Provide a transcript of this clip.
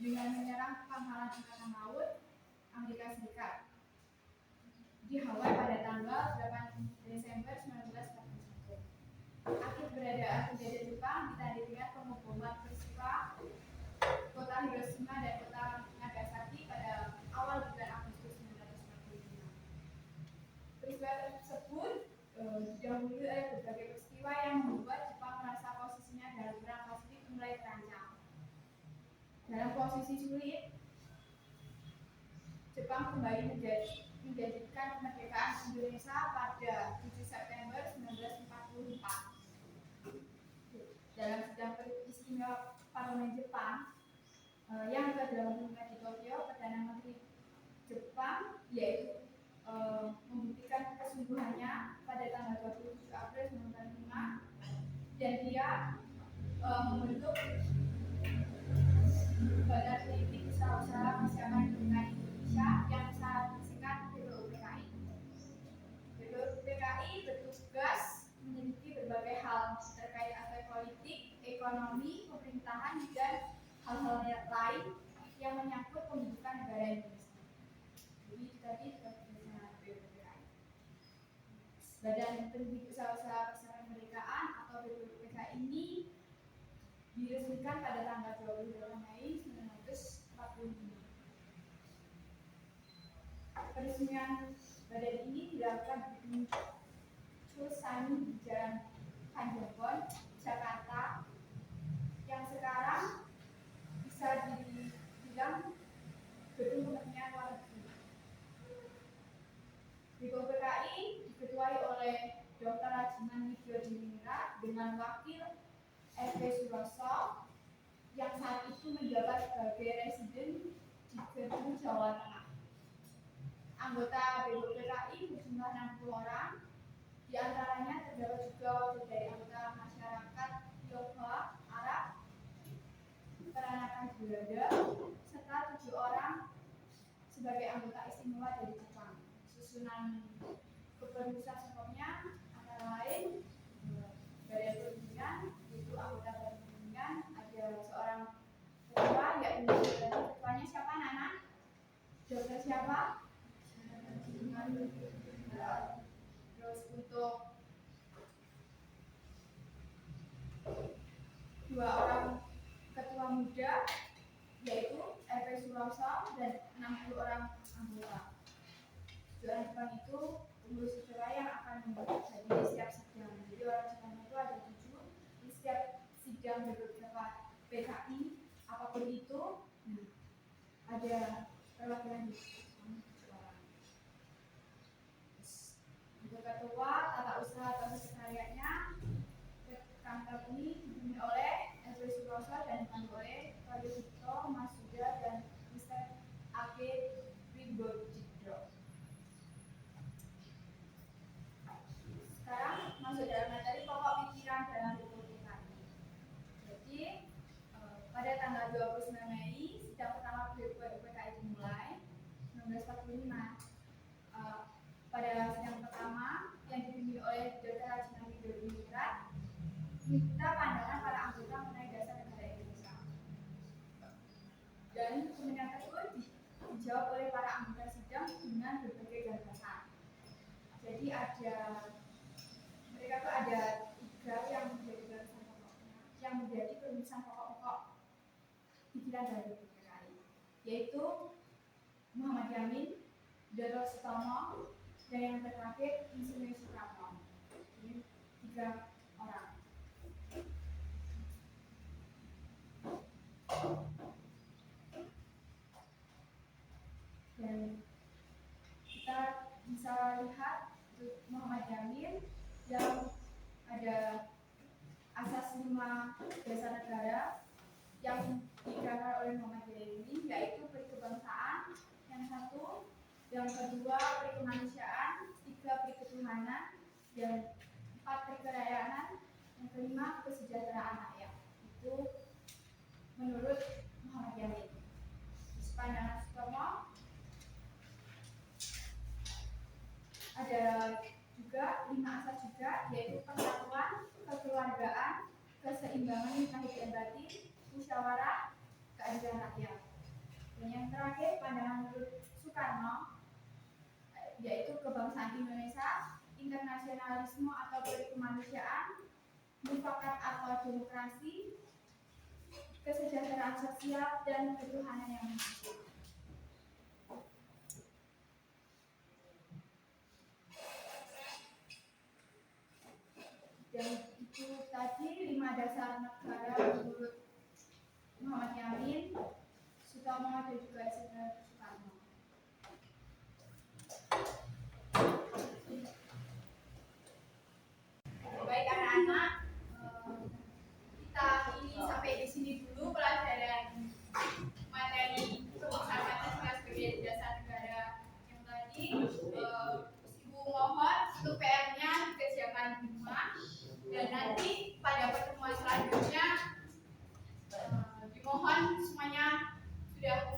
dengan menyerang pangkalan angkatan laut Amerika Serikat di Hawaii pada tanggal 8 Desember 1941. Akhir keberadaan penjajah Jepang ditandai dengan pengeboman peristiwa kota Hiroshima dan kota Nagasaki pada awal bulan Agustus 1945. Peristiwa tersebut didahului oleh berbagai peristiwa yang membuat Jepang merasa posisinya dalam perang Pasifik mulai terancam. Dalam posisi sulit, Jepang kembali menjadikan kemerdekaan Indonesia pada 7 September 1944. Dalam sidang istimewa Parlemen Jepang yang ke-85 di Tokyo, Perdana Menteri Jepang yaitu membuktikan kesungguhannya pada tanggal 27 April 1945 dan dia membentuk Badan Politik Usaha-usaha Persiapan Kemerdekaan Indonesia yang disingkat BPUPKI. BPUPKI bertugas meneliti berbagai hal terkait aspek politik, ekonomi, pemerintahan dan hal-hal lain yang menyangkut pembentukan negara Indonesia. Jadi tadi BPUPKI. Badan Politik Usaha-usaha Persiapan Kemerdekaan atau BPUPKI ini diresmikan pada tanggal 28 Mei 1945. Peresmian badan ini dilakukan di Chusani di Jalan Tanjungan, Jakarta, yang sekarang bisa dibilang gedung Kementerian Luar Negeri. BPUPKI diketuai oleh Dr. Rajiman Widyodiningrat dengan wakil R.P. Suroso yang saat itu menjabat sebagai residen di Gedung Jawa Tengah. Anggota BPUPKI berjumlah 60 orang, di antaranya terdapat juga wakil dari anggota masyarakat Tionghoa, Arab, peranakan Belanda, serta 7 orang sebagai anggota istimewa dari Jepang. Susunan kepengurusan sebelumnya antara lain Badan Perhubungan, yaitu anggota Badan Perhubungan, ada seorang ketua, yaitu ketuanya siapa Nana? Dokter siapa? Terus untuk 2 orang ketua muda, yaitu R.P. Suroso dan 60 orang anggota. 7 orang Jepang itu pengurus sekolah yang akan menjadi di setiap sidang. Jadi orang Jepang itu ada 7 di setiap sidang BPUPKI apapun itu, ada perwakilan di 7 orang. Untuk ketua, tata usaha atau sekretariatnya, kantor ini dipimpin oleh R.P. Suroso dan dipandu oleh Pak Yudhito Masuda dan Mr. A.K. Wimbojidro. Sekarang masuk dalam materi pokok pikiran dalam BPUPKI. Jadi pada tanggal 29 Mei sidang pertama BPUPKI dimulai 1945. Pada sidang pertama yang dipimpin oleh Dr. Rajiman Widyodiningrat minta pandangan para anggota mengenai dasar negara Indonesia. Dan kemudian tersebut dijawab oleh para anggota sidang dengan berbagai gagasan. Jadi mereka tuh ada 3 yang menjadi gagasan pokoknya, yang menjadi perumusan pokok-pokok pikiran dari BPUPKI, yaitu Muhammad Yamin, Dr. Sutomo, dan yang terakhir Insinyur Soekarno. Ini 3 orang. Dan kita bisa lihat Muhammad Yamin yang ada asas 5 dasar negara yang digagas oleh Muhammad Yamin, yaitu perikebangsaan, yang 1, yang kedua perikemanusiaan, 3 periketuhanan, dan 4 perkerajaan, yang kelima kesejahteraan rakyat. Itu menurut Muhammad Yamin. Pandangan Sutomo ada juga 5 asas juga, yaitu persatuan, kekeluargaan, keseimbangan lahir dan batin, musyawarah, keadilan rakyat. Dan yang terakhir, pandangan menurut Soekarno, yaitu kebangsaan Indonesia, internasionalisme atau kemanusiaan, mufakat atau demokrasi, kesejahteraan sosial, dan ketuhanan yang maha esa. Dan itu tadi 5 dasar negara menurut Muhammad Yamin, Sutomo, dan juga Soekarno. Baik anak-anak, kita ini sampai di sini dulu pelajaran materi kebangsaan Pancasila sebagai dasar negara yang tadi. Ibu mohon untuk PR-nya dikerjakan di rumah, dan nanti pada pertemuan selanjutnya dimohon semuanya sudah